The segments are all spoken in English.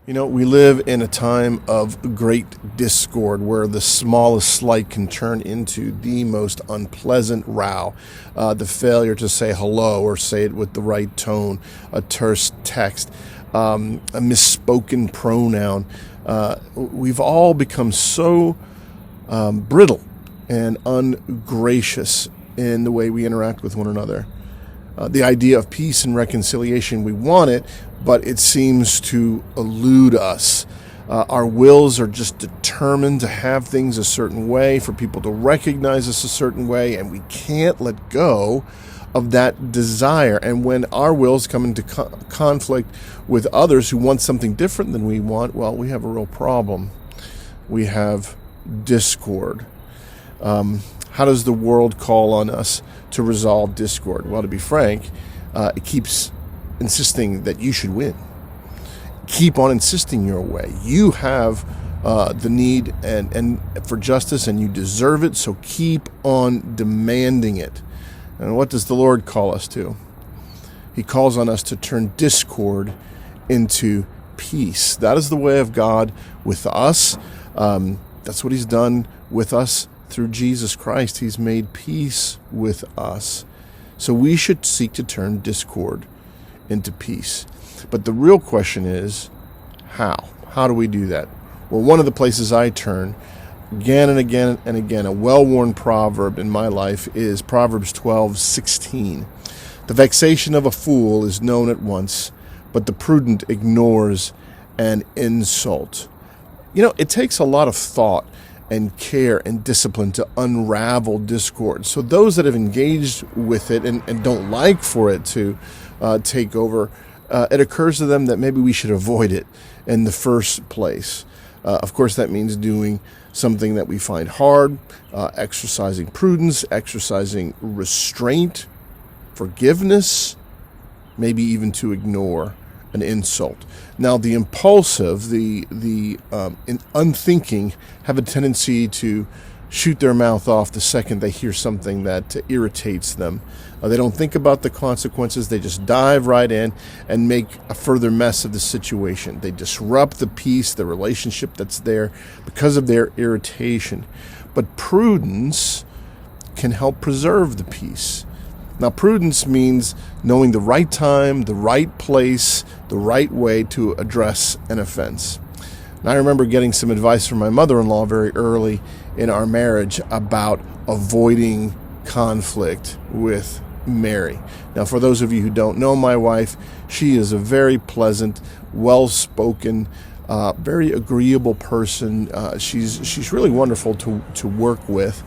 You know, we live in a time of great discord where the smallest slight can turn into the most unpleasant row. The failure to say hello or say it with the right tone, a terse text, a misspoken pronoun. We've all become so brittle and ungracious in the way we interact with one another. The idea of peace and reconciliation, we want it, but it seems to elude us. Our wills are just determined to have things a certain way, for people to recognize us a certain way, and we can't let go of that desire. And when our wills come into conflict with others who want something different than we want, well, we have a real problem. We have discord. How does the world call on us to resolve discord? Well, to be frank, it keeps insisting that you should win. Keep on insisting your way. You have the need and for justice, and you deserve it, so keep on demanding it. And what does the Lord call us to? He calls on us to turn discord into peace. That is the way of God with us. That's what He's done with us through Jesus Christ. He's made peace with us. So we should seek to turn discord into peace. But the real question is, how? How do we do that? Well, one of the places I turn again and again and again, a well-worn proverb in my life, is Proverbs 12:16. The vexation of a fool is known at once, but the prudent ignores an insult. You know, it takes a lot of thought and care and discipline to unravel discord. So those that have engaged with it and don't like for it to take over, it occurs to them that maybe we should avoid it in the first place. Of course, that means doing something that we find hard, exercising prudence, exercising restraint, forgiveness, maybe even to ignore an insult. Now, the impulsive, the unthinking, have a tendency to shoot their mouth off the second they hear something that irritates them. They don't think about the consequences. They just dive right in and make a further mess of the situation. They disrupt the peace, the relationship that's there because of their irritation. But prudence can help preserve the peace. Now, prudence means knowing the right time, the right place, the right way to address an offense. And I remember getting some advice from my mother-in-law very early in our marriage about avoiding conflict with Mary. Now, for those of you who don't know my wife, she is a very pleasant, well-spoken, very agreeable person. She's really wonderful to work with.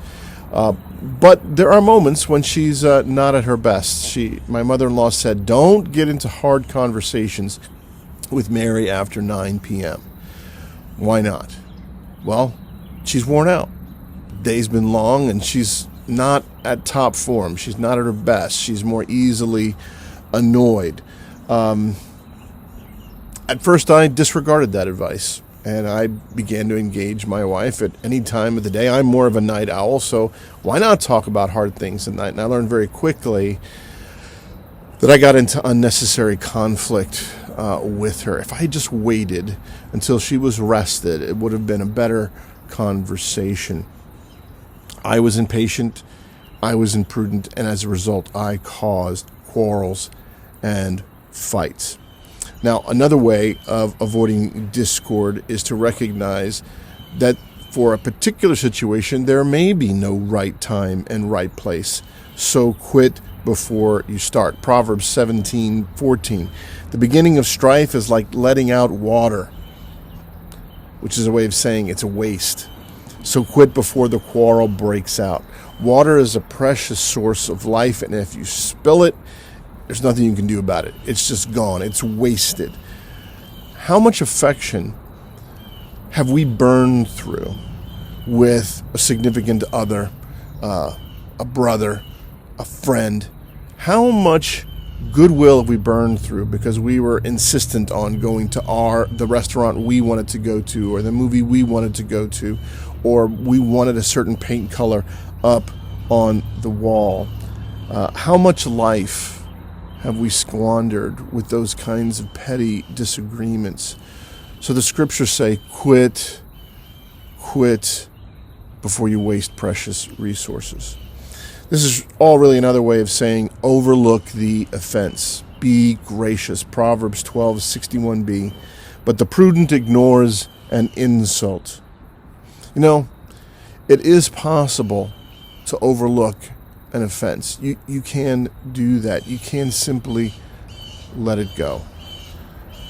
But there are moments when she's not at her best. My mother-in-law said, don't get into hard conversations with Mary after 9 p.m. Why not? Well, she's worn out. The day's been long, and she's not at top form. She's not at her best. She's more easily annoyed. At first, I disregarded that advice, and I began to engage my wife at any time of the day. I'm more of a night owl, so why not talk about hard things at night? And I learned very quickly that I got into unnecessary conflict with her. If I had just waited until she was rested, it would have been a better conversation. I was impatient, I was imprudent, and as a result, I caused quarrels and fights. Now, another way of avoiding discord is to recognize that for a particular situation, there may be no right time and right place. So quit before you start. Proverbs 17:14. The beginning of strife is like letting out water, which is a way of saying it's a waste. So quit before the quarrel breaks out. Water is a precious source of life, and if you spill it, there's nothing you can do about it. It's just gone. It's wasted. How much affection have we burned through with a significant other, a brother, a friend? How much goodwill have we burned through because we were insistent on going to the restaurant we wanted to go to, or the movie we wanted to go to, or we wanted a certain paint color up on the wall? How much life have we squandered with those kinds of petty disagreements? So the scriptures say, quit before you waste precious resources. This is all really another way of saying overlook the offense. Be gracious. Proverbs 12:61b. But the prudent ignores an insult. You know, it is possible to overlook an offense. You can do that. You can simply let it go.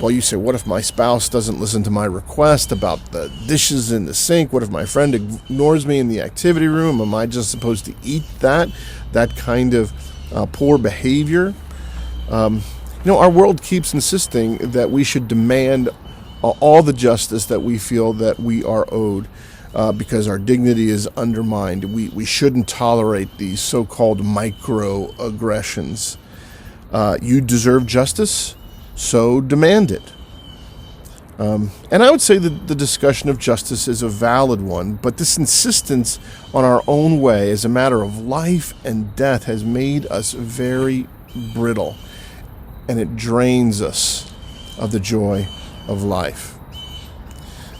Well, you say, what if my spouse doesn't listen to my request about the dishes in the sink? What if my friend ignores me in the activity room? Am I just supposed to eat that kind of poor behavior? Our world keeps insisting that we should demand all the justice that we feel that we are owed because our dignity is undermined. We shouldn't tolerate these so-called microaggressions. You deserve justice, so demand it. And I would say that the discussion of justice is a valid one, but this insistence on our own way as a matter of life and death has made us very brittle, and it drains us of the joy of life.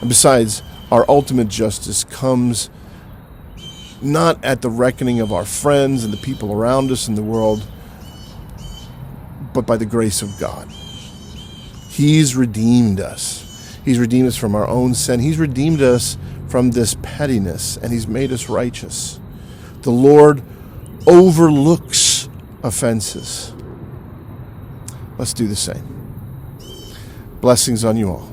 And besides, our ultimate justice comes not at the reckoning of our friends and the people around us in the world, but by the grace of God. He's redeemed us. He's redeemed us from our own sin. He's redeemed us from this pettiness, and He's made us righteous. The Lord overlooks offenses. Let's do the same. Blessings on you all.